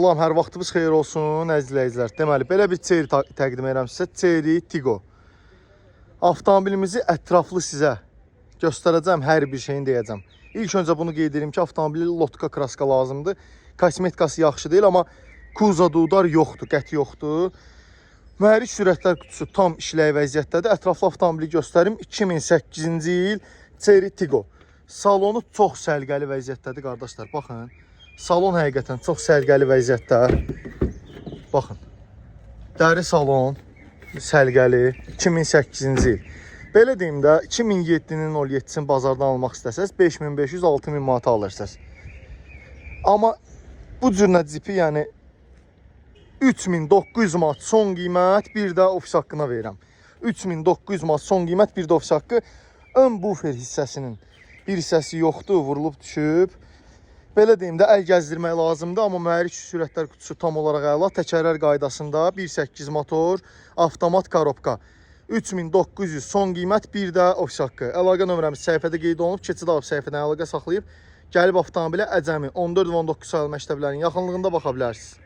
Salam, hər vaxtınız xeyir olsun, əziz izləyicilər. Deməli, belə bir Chery təqdim edirəm sizə. Chery Tiggo. Avtomobilimizi ətraflı sizə göstərəcəm, hər bir şeyini deyəcəm. İlk öncə bunu qeyd edirəm ki, avtomobili lotka kraska lazımdır. Kosmetikası yaxşı deyil, amma kuza dudar yoxdur, qəti yoxdur. Mühərrik sürətlər qutusu tam işləyə vəziyyətdədir. Ətraflı avtomobili göstərim. 2008-ci il Chery Tiggo. Salonu çox sərgəli vəziyyətdədir, qardaşlar. Baxın. Salon həqiqətən çox sərgəli vəziyyətdə. Baxın. Dəri salon, sərgəli, 2008-ci il. Belə deyim də, 2007-nin 07-sini bazardan almaq istəsəz, 5500-6000 manata alırsınız. Amma bu cür cipi, yəni 3900 manat son qiymət, bir də ofis haqqına verirəm. 3900 manat son qiymət, bir də ofis haqqı. Ön bufer hissəsinin bir hissəsi yoxdur, vurulub düşüb. Belə deyim də, əl gəzdirmək lazımdır, amma mühərrik sürətlər qutusu tam olaraq əla. Təkərlər qaydasında 1.8 motor, avtomat korobka. 3900 son qiymət, bir də ofis haqqı. Əlaqə nömrəmiz səhifədə qeyd olunub. Keçid alıb səhifədən əlaqə saxlayıb gəlib avtomobilə Əcəmi 14 və 19 sayılı məktəblərin yaxınlığında baxa bilərsiniz.